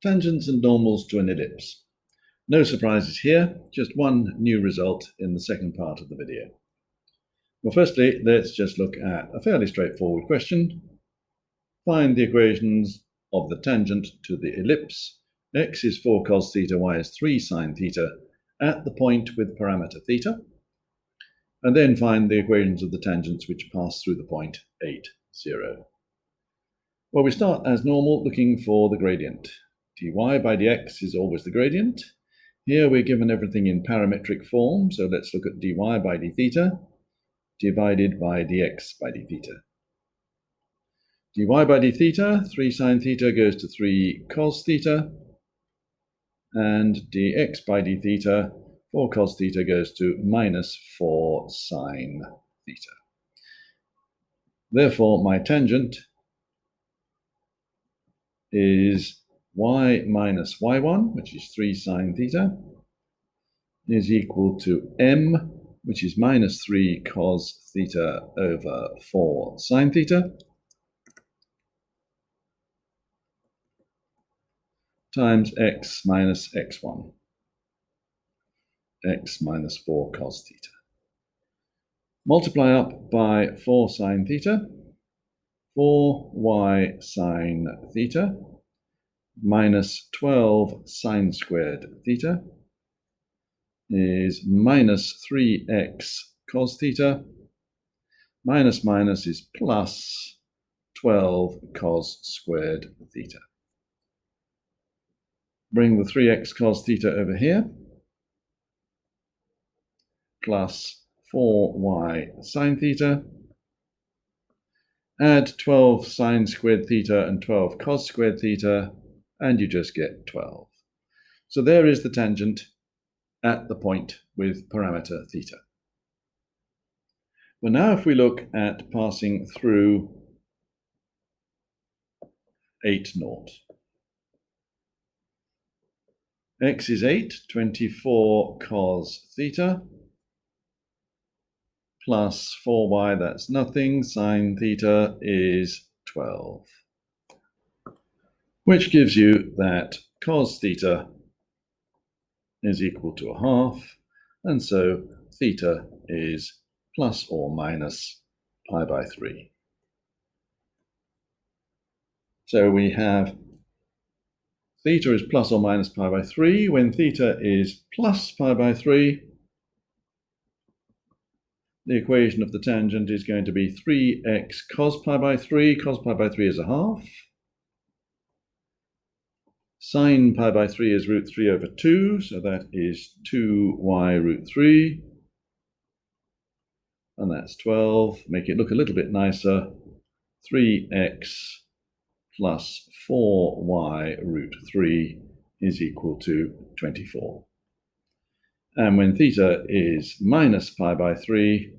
Tangents and normals to an ellipse. No surprises here, just one new result in the second part of the video. Well, firstly, let's just look at a fairly straightforward question. Find the equations of the tangent to the ellipse. X is 4 cos theta, y is 3 sine theta at the point with parameter theta. And then find the equations of the tangents which pass through the point 8, 0. Well, we start as normal looking for the gradient. dy by dx is always the gradient. Here we're given everything in parametric form, so let's look at dy by d theta divided by dx by d theta. dy by d theta, 3 sine theta goes to 3 cos theta, and dx by d theta, 4 cos theta goes to minus 4 sine theta. Therefore, my tangent is y minus y1, which is 3 sine theta, is equal to m, which is minus 3 cos theta over 4 sine theta, times x minus x1, x minus 4 cos theta. Multiply up by 4 sine theta, 4y sine theta, minus 12 sine squared theta is minus 3x cos theta, minus minus is plus 12 cos squared theta. Bring the 3x cos theta over here, plus 4y sine theta, add 12 sine squared theta and 12 cos squared theta, and you just get 12. So there is the tangent at the point with parameter theta. Well, now if we look at passing through 8, 0. X is 8, 24 cos theta, plus 4y, that's nothing, sine theta is 12. Which gives you that cos theta is equal to a half, and so theta is plus or minus pi by 3. So we have theta is plus or minus pi by 3. When theta is plus pi by 3, the equation of the tangent is going to be 3x cos pi by 3. Cos pi by 3 is a half. Sine pi by 3 is root 3 over 2, so that is 2y root 3. And that's 12. Make it look a little bit nicer. 3x plus 4y root 3 is equal to 24. And when theta is minus pi by 3,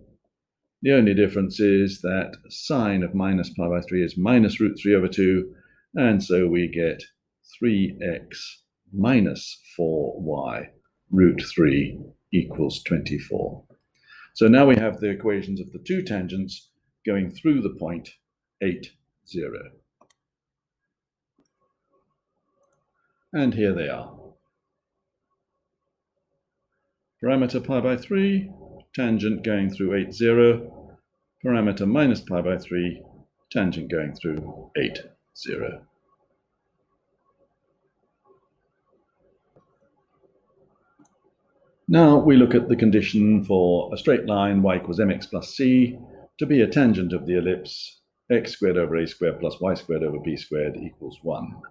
the only difference is that sine of minus pi by 3 is minus root 3 over 2, and so we get 3x minus 4y root 3 equals 24. So now we have the equations of the two tangents going through the point 8, 0. And here they are. Parameter pi by 3, tangent going through 8, 0. Parameter minus pi by 3, tangent going through 8, 0. Now we look at the condition for a straight line y equals mx plus c to be a tangent of the ellipse x squared over a squared plus y squared over b squared equals 1.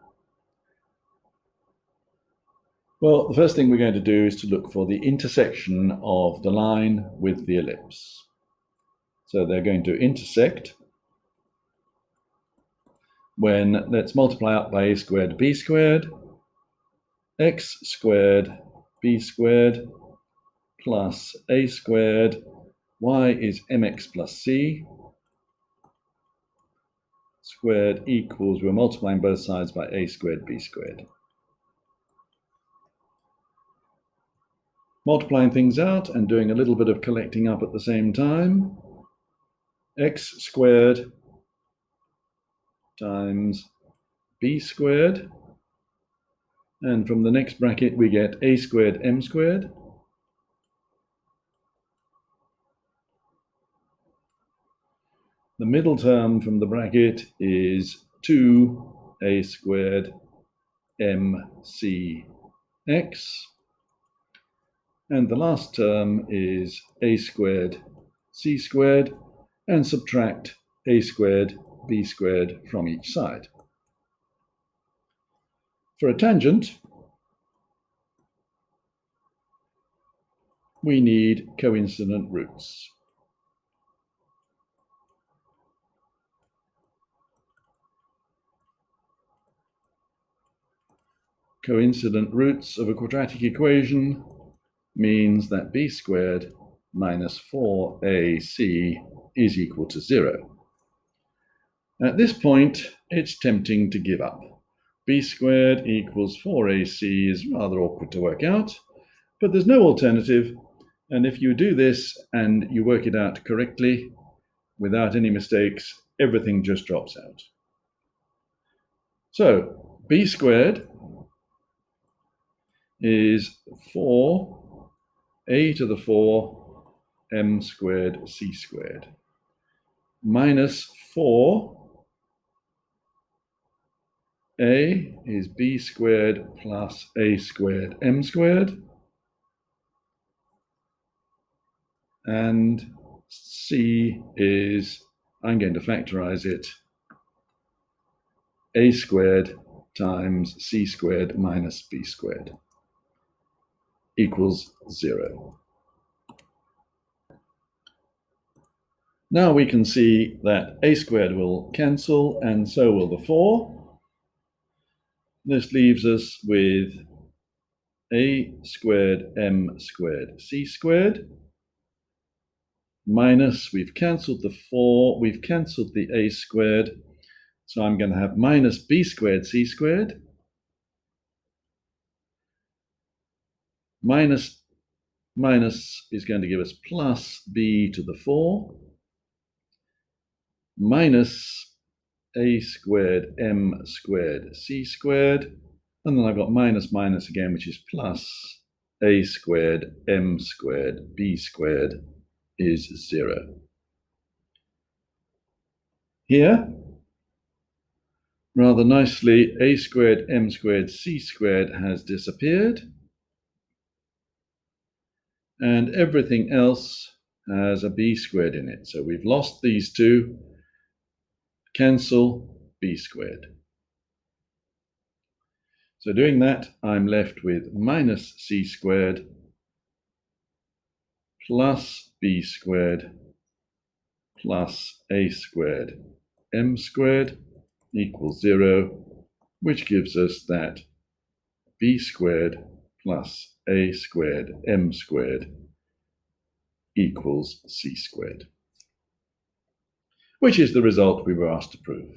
Well, the first thing we're going to do is to look for the intersection of the line with the ellipse. So they're going to intersect when, let's multiply up by a squared b squared, x squared b squared plus a squared, y is mx plus c, squared equals, we're multiplying both sides by a squared b squared. Multiplying things out and doing a little bit of collecting up at the same time, x squared times b squared And from the next bracket, we get a squared m squared. The middle term from the bracket is 2a squared mcx. And the last term is a squared c squared, and subtract a squared b squared from each side. For a tangent, we need coincident roots. Coincident roots of a quadratic equation means that b squared minus 4ac is equal to 0. At this point, it's tempting to give up. B squared equals 4ac is rather awkward to work out, but there's no alternative, and if you do this and you work it out correctly, without any mistakes, everything just drops out. So, b squared is 4a to the 4 m squared c squared minus 4a is b squared plus a squared m squared, and c is, I'm going to factorize it, a squared times c squared minus b squared equals 0. Now we can see that a squared will cancel, and so will the 4. This leaves us with a squared m squared c squared minus, we've cancelled the 4, we've cancelled the a squared, so I'm going to have minus b squared c squared minus is going to give us plus b to the 4 minus a squared m squared c squared, and then I've got minus again, which is plus a squared m squared b squared is 0. Here, rather nicely, a squared m squared c squared has disappeared, and everything else has a b squared in it. So we've lost these two. Cancel b squared. So doing that, I'm left with minus c squared plus b squared plus a squared m squared equals 0, which gives us that b squared plus a squared m squared equals c squared, which is the result we were asked to prove.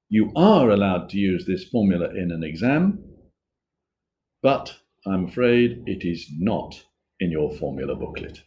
You are allowed to use this formula in an exam, but I'm afraid it is not in your formula booklet.